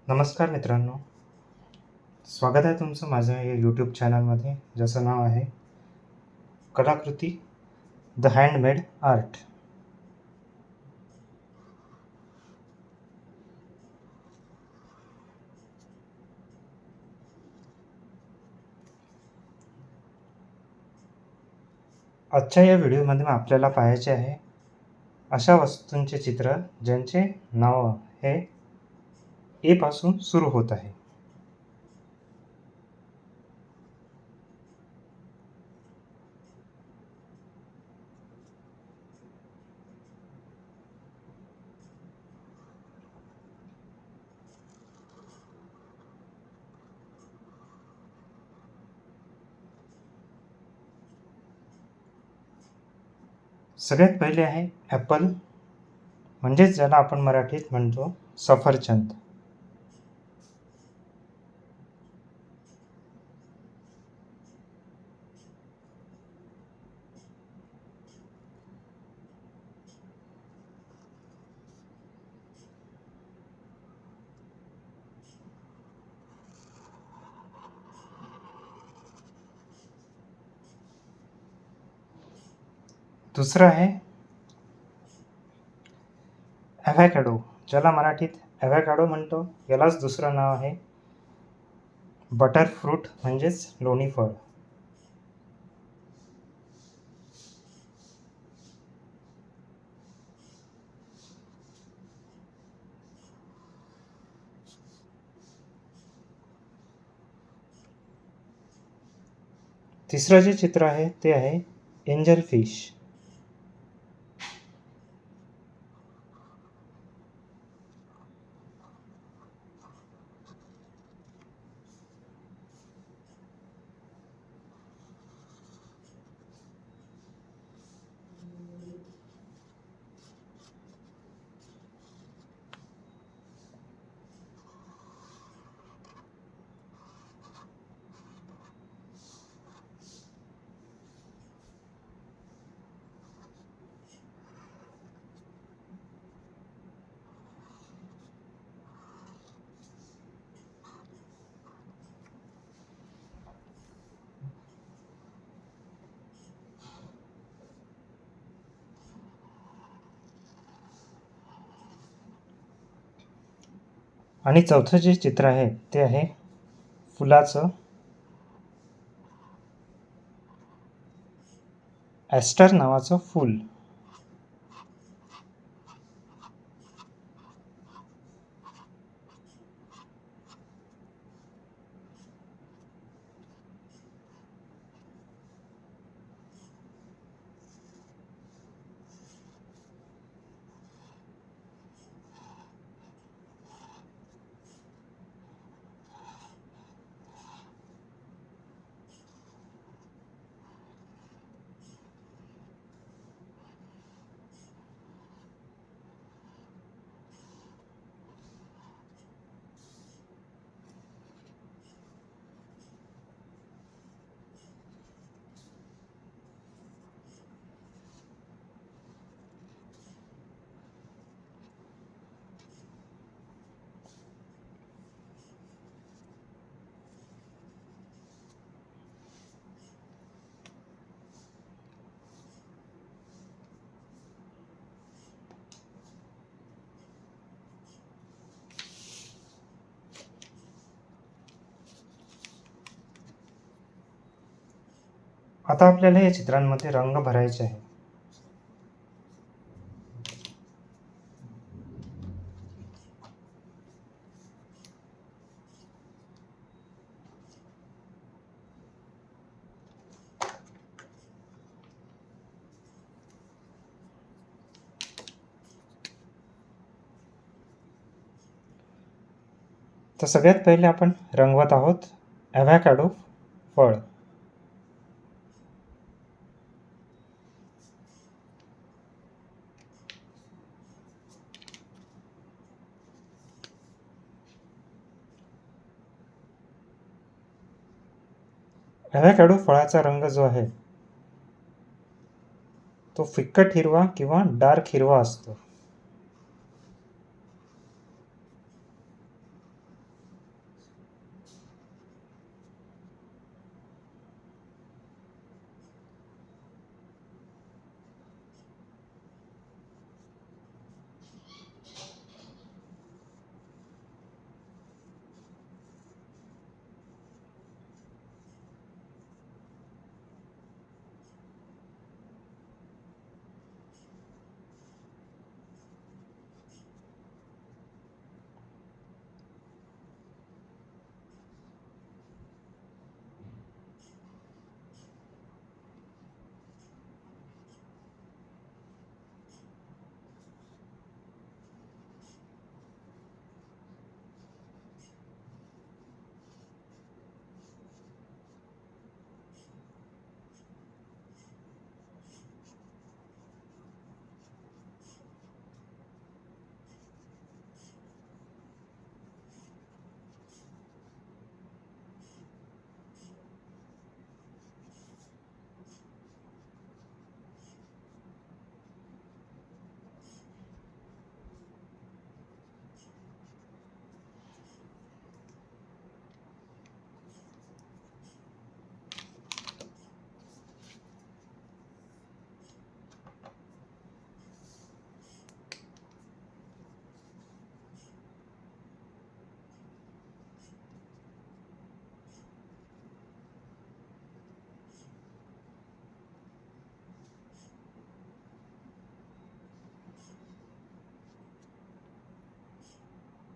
नमस्कार मित्रांनो, स्वागत आहे तुमचं माझ्या या यूट्यूब चॅनलमध्ये, ज्याचं नाव आहे कलाकृती द हँडमेड आर्ट. आजच्या या व्हिडिओमध्ये आपल्याला पाहायचे आहे अशा वस्तूंचे चित्र ज्यांचे नाव हे ए पासून सुरू होत आहे. सगळ्यात पहिले आहे ॲपल, म्हणजेच ज्याला आपण मराठीत म्हणतो सफरचंद. दुसरं आहे ॲव्हॅकॅडो, ज्याला मराठीत ॲव्हॅकॅडो म्हणतो. यालाच दुसरं नाव आहे बटर फ्रूट, म्हणजेच लोणी फळ. तिसरं जे चित्र आहे ते आहे एंजल फिश. आणि चौथं जे चित्र आहे ते आहे फुलाचं, ॲस्टर नावाचं फूल. आता आपल्याला या चित्रांमध्ये रंग भरायचे आहे. तर सगळ्यात पहिले आपण रंगवत आहोत ॲव्हॅकॅडो फळ. ॲव्हॅकॅडो फळाचा रंग जो आहे तो फिक्कट हिरवा किंवा डार्क हिरवा असतो.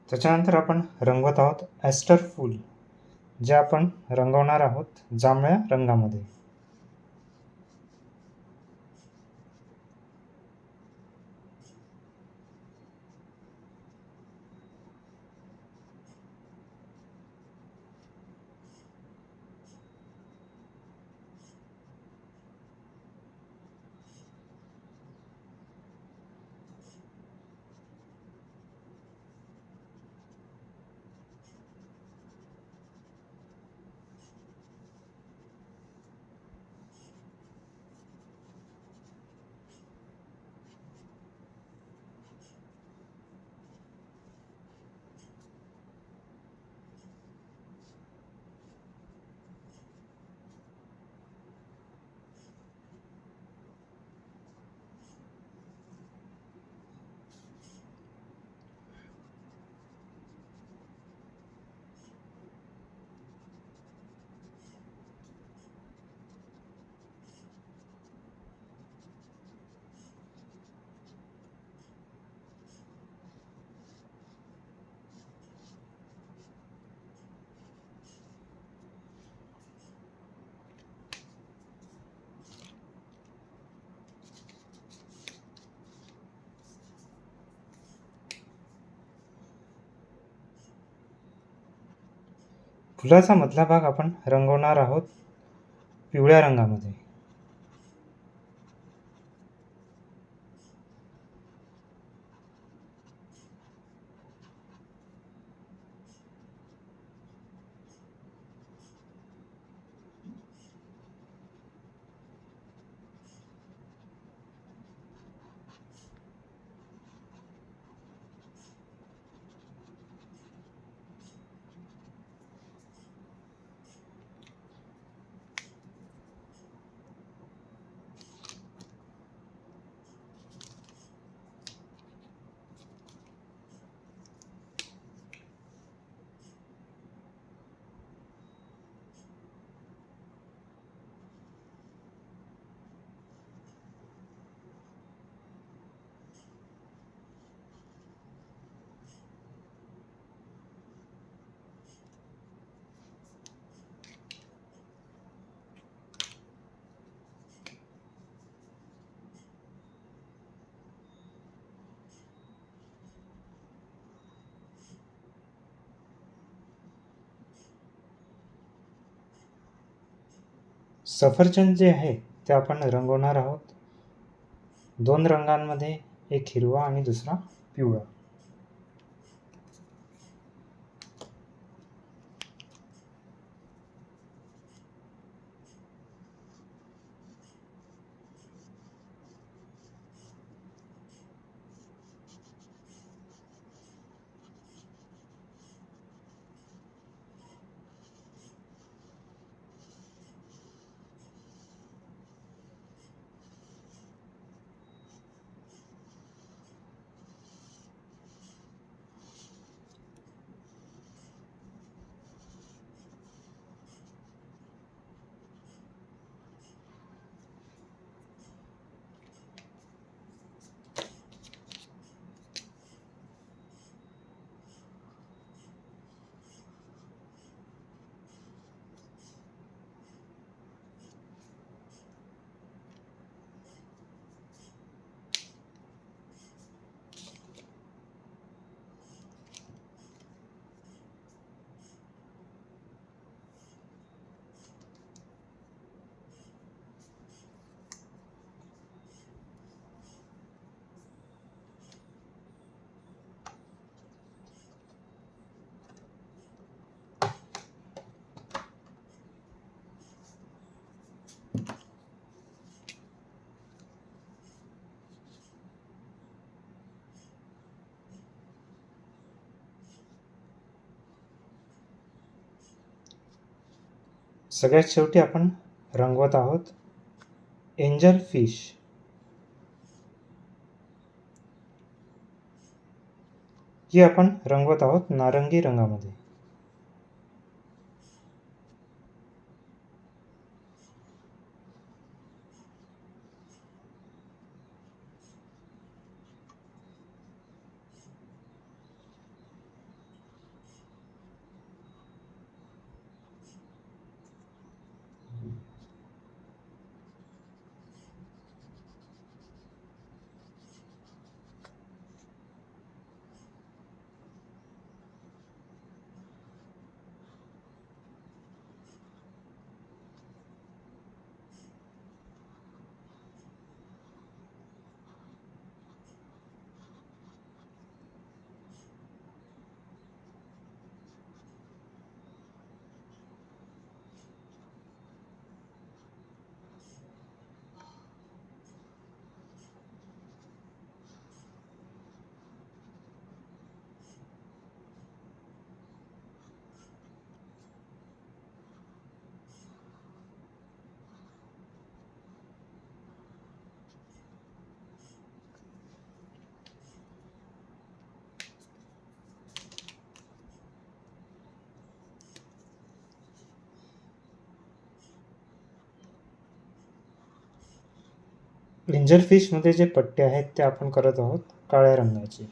त्याच्यानंतर आपण रंगवत आहोत ॲस्टर फूल, जे आपण रंगवणार आहोत जांभळ्या रंगामध्ये. फुलाचा मधला भाग आपण रंगवणार आहोत पिवळ्या रंगामध्ये. सफरचंद जे आहे ते आपण रंगवणार आहोत 2 रंगांमध्ये, एक हिरवा आणि दुसरा पिवळा. सगळ्यात शेवटी आपण रंगवत आहोत एंजल फिश. ही आपण रंगवत आहोत नारंगी रंगामध्ये. एंजल फिशमध्ये जे पट्टे आहेत ते आपण करत आहोत काळ्या रंगाचे.